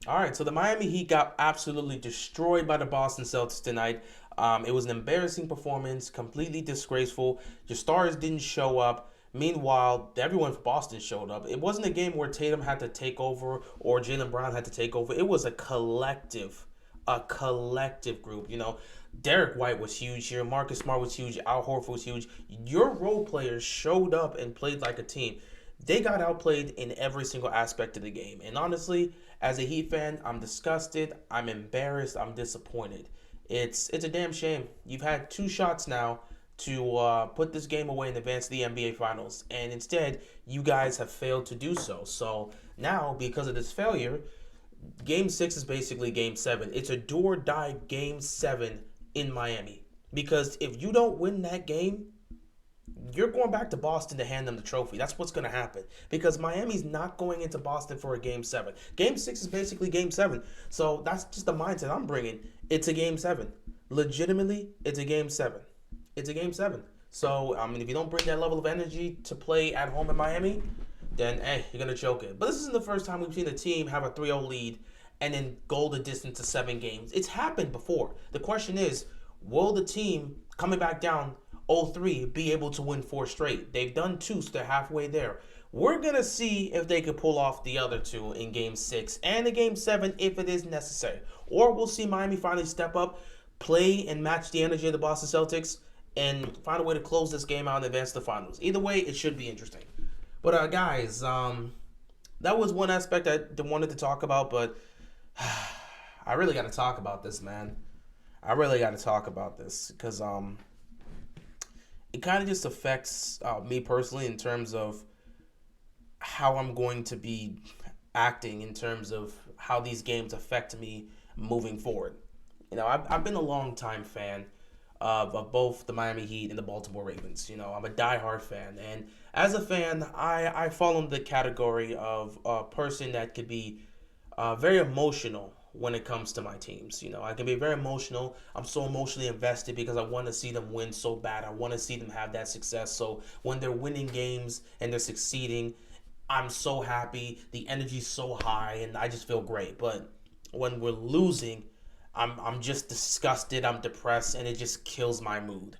All right, so the Miami Heat got absolutely destroyed by the Boston Celtics tonight. It was an embarrassing performance, completely disgraceful. Your stars didn't show up. Meanwhile, everyone for Boston showed up. It wasn't a game where Tatum had to take over or Jaylen Brown had to take over. It was a collective group. Derek White was huge here. Marcus Smart was huge. Al Horford was huge. Your role players showed up and played like a team. They got outplayed in every single aspect of the game. And honestly, as a Heat fan, I'm disgusted, I'm embarrassed, I'm disappointed. It's a damn shame. You've had two shots now to put this game away in advance of the NBA Finals, and instead, you guys have failed to do so. So now, because of this failure, Game 6 is basically Game 7. It's a do or die Game 7 in Miami. Because if you don't win that game, you're going back to Boston to hand them the trophy. That's what's going to happen because Miami's not going into Boston for a game 7. Game 6 is basically game 7. So that's just the mindset I'm bringing. It's a game 7. Legitimately, it's a game 7. It's a game 7. So, I mean, if you don't bring that level of energy to play at home in Miami, then, hey, you're going to choke it. But this isn't the first time we've seen a team have a 3-0 lead and then go the distance to 7 games. It's happened before. The question is, will the team coming back down 0-3 be able to win 4 straight? They've done 2, so they're halfway there. We're going to see if they could pull off the other 2 in Game 6 and in Game 7 if it is necessary. Or we'll see Miami finally step up, play and match the energy of the Boston Celtics, and find a way to close this game out and advance to the finals. Either way, it should be interesting. But guys, that was one aspect I wanted to talk about, but I really got to talk about this, man. I really got to talk about this because it kind of just affects me personally in terms of how I'm going to be acting in terms of how these games affect me moving forward. I've been a long time fan of both the Miami Heat and the Baltimore Ravens. I'm a diehard fan. And as a fan, I fall into the category of a person that could be very emotional when it comes to my teams. I can be very emotional. I'm so emotionally invested because I want to see them win so bad. I want to see them have that success. So when they're winning games and they're succeeding, I'm so happy. The energy's so high, and I just feel great. But when we're losing, I'm just disgusted. I'm depressed, and it just kills my mood.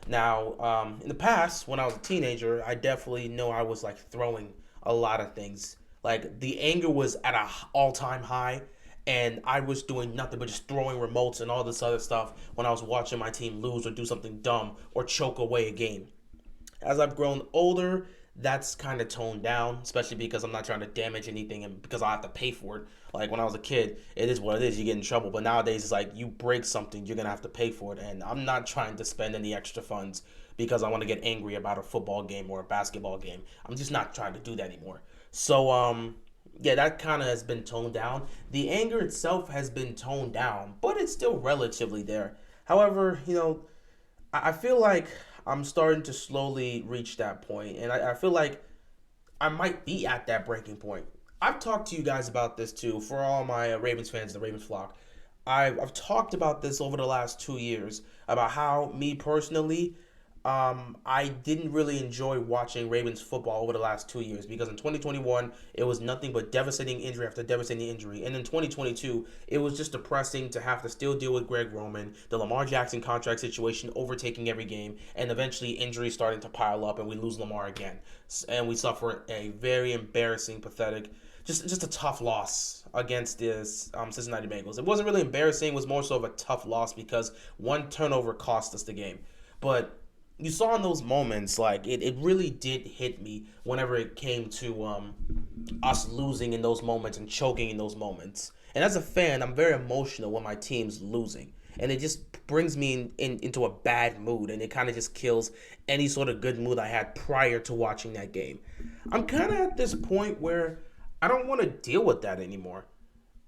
Now, in the past, when I was a teenager, I definitely know I was like throwing a lot of things. Like the anger was at a all-time high, and I was doing nothing but just throwing remotes and all this other stuff when I was watching my team lose or do something dumb or choke away a game. As I've grown older, that's kind of toned down, especially because I'm not trying to damage anything and because I have to pay for it. Like when I was a kid, it is what it is. You get in trouble. But nowadays, it's like you break something, you're going to have to pay for it. And I'm not trying to spend any extra funds because I want to get angry about a football game or a basketball game. I'm just not trying to do that anymore. So, yeah, that kind of has been toned down. The anger itself has been toned down, but it's still relatively there. However, I feel like I'm starting to slowly reach that point, and I feel like I might be at that breaking point. I've talked to you guys about this too. For all my Ravens fans, the Ravens flock, I've talked about this over the last 2 years about how me personally, I didn't really enjoy watching Ravens football over the last 2 years because in 2021 it was nothing but devastating injury after devastating injury, and in 2022 it was just depressing to have to still deal with Greg Roman, the Lamar Jackson contract situation overtaking every game, and eventually injuries starting to pile up, and we lose Lamar again, and we suffer a very embarrassing, pathetic, just a tough loss against this Cincinnati Bengals. It wasn't really embarrassing; it was more so of a tough loss because one turnover cost us the game, but you saw in those moments, like it really did hit me whenever it came to us losing in those moments and choking in those moments. And as a fan, I'm very emotional when my team's losing, and it just brings me into a bad mood, and it kind of just kills any sort of good mood I had prior to watching that game. I'm kind of at this point where I don't want to deal with that anymore.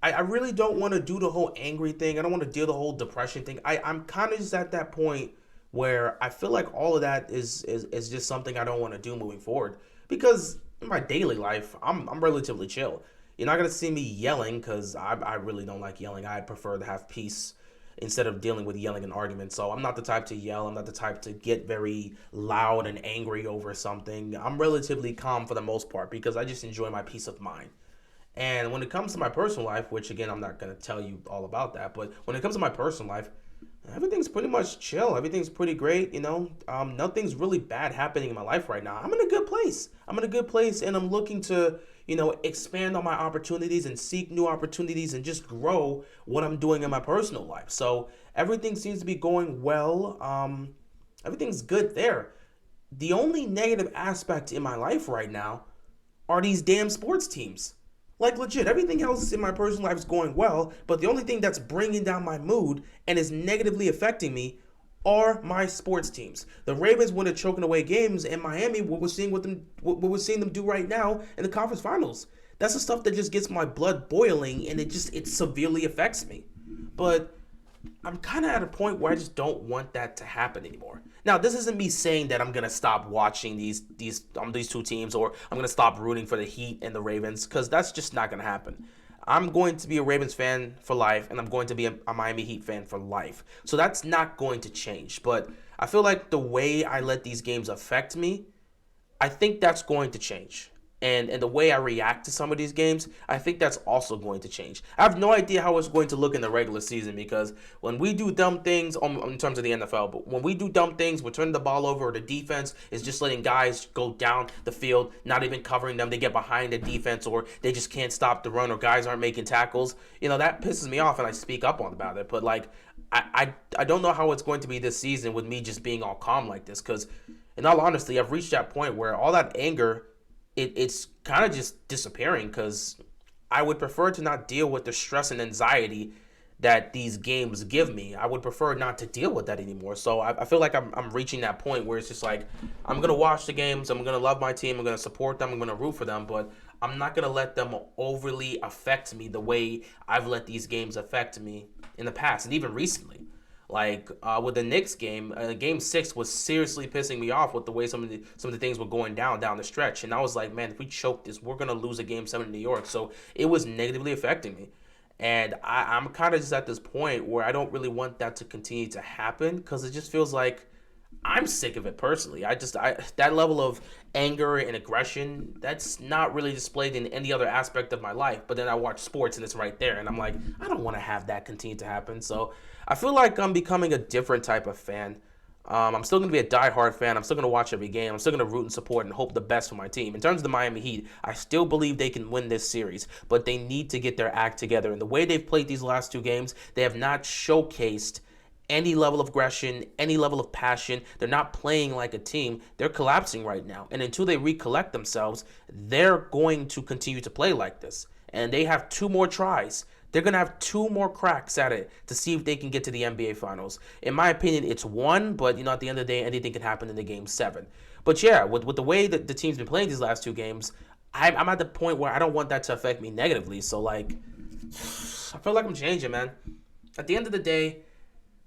I really don't want to do the whole angry thing. I don't want to deal the whole depression thing. I'm kind of just at that point where I feel like all of that is just something I don't want to do moving forward. Because in my daily life, I'm relatively chill. You're not gonna see me yelling because I really don't like yelling. I prefer to have peace instead of dealing with yelling and arguments. So I'm not the type to yell. I'm not the type to get very loud and angry over something. I'm relatively calm for the most part because I just enjoy my peace of mind. And when it comes to my personal life, which again, I'm not going to tell you all about that, but when it comes to my personal life, everything's pretty much chill. Everything's pretty great, Nothing's really bad happening in my life right now. I'm in a good place. I'm in a good place, and I'm looking to, expand on my opportunities and seek new opportunities and just grow what I'm doing in my personal life. So everything seems to be going well. Everything's good there. The only negative aspect in my life right now are these damn sports teams. Like legit, everything else in my personal life is going well, but the only thing that's bringing down my mood and is negatively affecting me are my sports teams. The Ravens went to choking away games, and Miami, what we're seeing them do right now in the conference finals. That's the stuff that just gets my blood boiling, and it severely affects me. But I'm kind of at a point where I just don't want that to happen anymore. Now, this isn't me saying that I'm gonna stop watching these two teams, or I'm gonna stop rooting for the Heat and the Ravens, because that's just not gonna happen. I'm going to be a Ravens fan for life, and I'm going to be a Miami Heat fan for life. So that's not going to change. But I feel like the way I let these games affect me, I think that's going to change. And the way I react to some of these games, I think that's also going to change. I have no idea how it's going to look in the regular season, because when we do dumb things in terms of the NFL, but when we do dumb things, we're turning the ball over, or the defense is just letting guys go down the field, not even covering them. They get behind the defense, or they just can't stop the run, or guys aren't making tackles. That pisses me off, and I speak up on about it. But like, I don't know how it's going to be this season with me just being all calm like this, because in all honesty, I've reached that point where all that anger, it's kind of just disappearing, because I would prefer to not deal with the stress and anxiety that these games give me. I would prefer not to deal with that anymore. So I feel like I'm reaching that point where it's just like, I'm going to watch the games. I'm going to love my team. I'm going to support them. I'm going to root for them. But I'm not going to let them overly affect me the way I've let these games affect me in the past and even recently. Like with the Knicks game, Game 6 was seriously pissing me off with the way some of the things were going down the stretch, and I was like, man, if we choke this, we're gonna lose a Game 7 in New York. So it was negatively affecting me, and I'm kind of just at this point where I don't really want that to continue to happen, because it just feels like I'm sick of it personally. I that level of anger and aggression, that's not really displayed in any other aspect of my life. But then I watch sports and it's right there, and I'm like, I don't want to have that continue to happen. So I feel like I'm becoming a different type of fan. I'm still going to be a diehard fan. I'm still going to watch every game. I'm still going to root and support and hope the best for my team. In terms of the Miami Heat, I still believe they can win this series, but they need to get their act together. And the way they've played these last two games, they have not showcased any level of aggression, any level of passion. They're not playing like a team. They're collapsing right now. And until they recollect themselves, they're going to continue to play like this. And they have two more tries. They're going to have two more cracks at it to see if they can get to the NBA Finals. In my opinion, it's one, but at the end of the day, anything can happen in the Game 7. But yeah, with the way that the team's been playing these last two games, I'm at the point where I don't want that to affect me negatively. So, like, I feel like I'm changing, man. At the end of the day,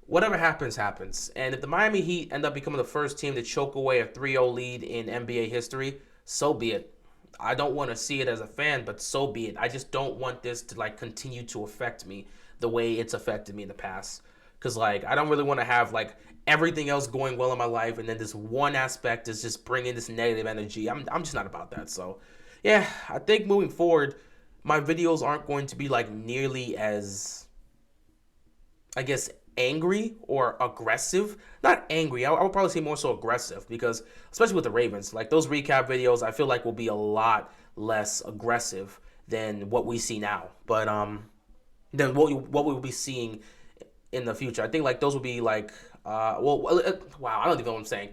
whatever happens, happens. And if the Miami Heat end up becoming the first team to choke away a 3-0 lead in NBA history, so be it. I don't want to see it as a fan, but so be it. I just don't want this to continue to affect me the way it's affected me in the past. Because I don't really want to have everything else going well in my life, and then this one aspect is just bringing this negative energy. I'm just not about that. So yeah, I think moving forward, my videos aren't going to be nearly as, I guess, angry or aggressive. Not angry, I would probably say more so aggressive, because especially with the Ravens, those recap videos, I feel like will be a lot less aggressive than what we see now. But than what we'll be seeing in the future. I think those will be wow, I don't even know what I'm saying.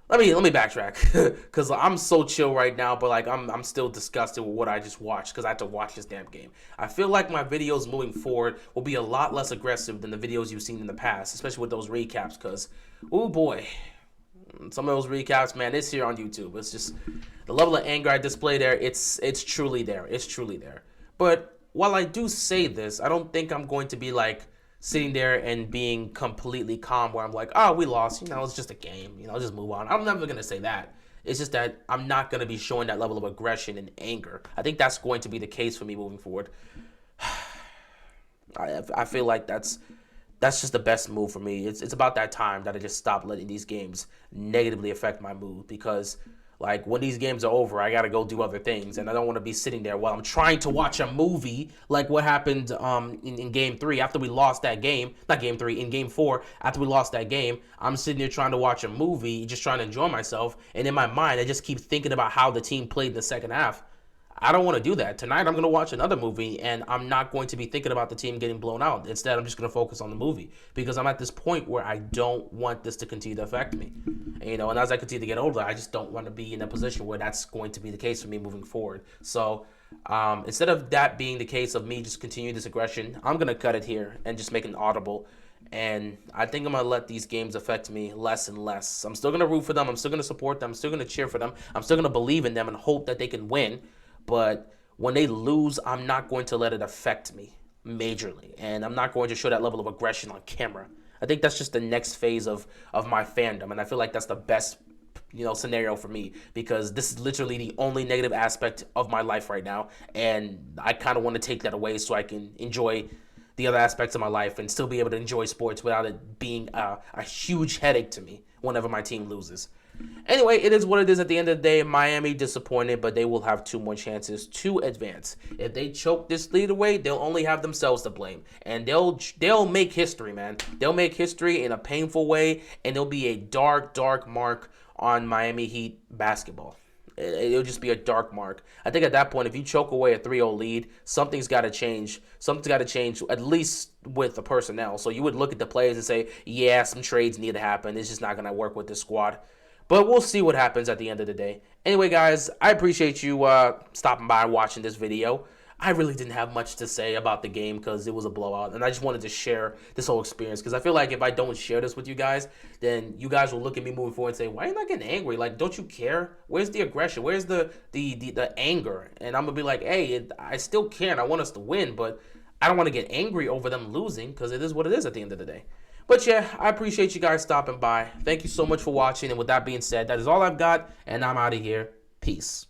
Let me backtrack, because I'm so chill right now, but I'm still disgusted with what I just watched, because I had to watch this damn game. I feel like my videos moving forward will be a lot less aggressive than the videos you've seen in the past, especially with those recaps, because, oh boy, some of those recaps, man, it's here on YouTube. It's just the level of anger I display there. It's truly there. It's truly there. But while I do say this, I don't think I'm going to be sitting there and being completely calm where I'm like, oh, we lost, it's just a game, just move on. I'm never going to say that. It's just that I'm not going to be showing that level of aggression and anger. I think that's going to be the case for me moving forward. I feel like that's just the best move for me. It's about that time that I just stop letting these games negatively affect my mood, because Like, when these games are over, I gotta go do other things, and I don't want to be sitting there while I'm trying to watch a movie. Like what happened in Game 3 after we lost that game. Not Game 3, in Game 4 after we lost that game. I'm sitting there trying to watch a movie, just trying to enjoy myself, and in my mind, I just keep thinking about how the team played in the second half. I don't want to do that. Tonight, I'm going to watch another movie, and I'm not going to be thinking about the team getting blown out. Instead, I'm just going to focus on the movie because I'm at this point where I don't want this to continue to affect me. And as I continue to get older, I just don't want to be in a position where that's going to be the case for me moving forward. So instead of that being the case of me just continuing this aggression, I'm going to cut it here and just make an audible. And I think I'm going to let these games affect me less and less. I'm still going to root for them. I'm still going to support them. I'm still going to cheer for them. I'm still going to believe in them and hope that they can win. But when they lose, I'm not going to let it affect me majorly. And I'm not going to show that level of aggression on camera. I think that's just the next phase of my fandom. And I feel like that's the best scenario for me because this is literally the only negative aspect of my life right now. And I kind of want to take that away so I can enjoy the other aspects of my life and still be able to enjoy sports without it being a huge headache to me whenever my team loses. Anyway, it is what it is at the end of the day. Miami disappointed, but they will have 2 more chances to advance. If they choke this lead away, they'll only have themselves to blame. And they'll make history, man. They'll make history in a painful way, and there'll be a dark, dark mark on Miami Heat basketball. It'll just be a dark mark. I think at that point, if you choke away a 3-0 lead, something's got to change. Something's got to change, at least with the personnel. So you would look at the players and say, yeah, some trades need to happen. It's just not going to work with this squad. But we'll see what happens at the end of the day. Anyway, guys, I appreciate you stopping by and watching this video. I really didn't have much to say about the game because it was a blowout. And I just wanted to share this whole experience because I feel like if I don't share this with you guys, then you guys will look at me moving forward and say, why are you not getting angry? Like, don't you care? Where's the aggression? Where's the anger? And I'm going to be like, hey, I still care and I want us to win, but I don't want to get angry over them losing because it is what it is at the end of the day. But yeah, I appreciate you guys stopping by. Thank you so much for watching. And with that being said, that is all I've got. And I'm out of here. Peace.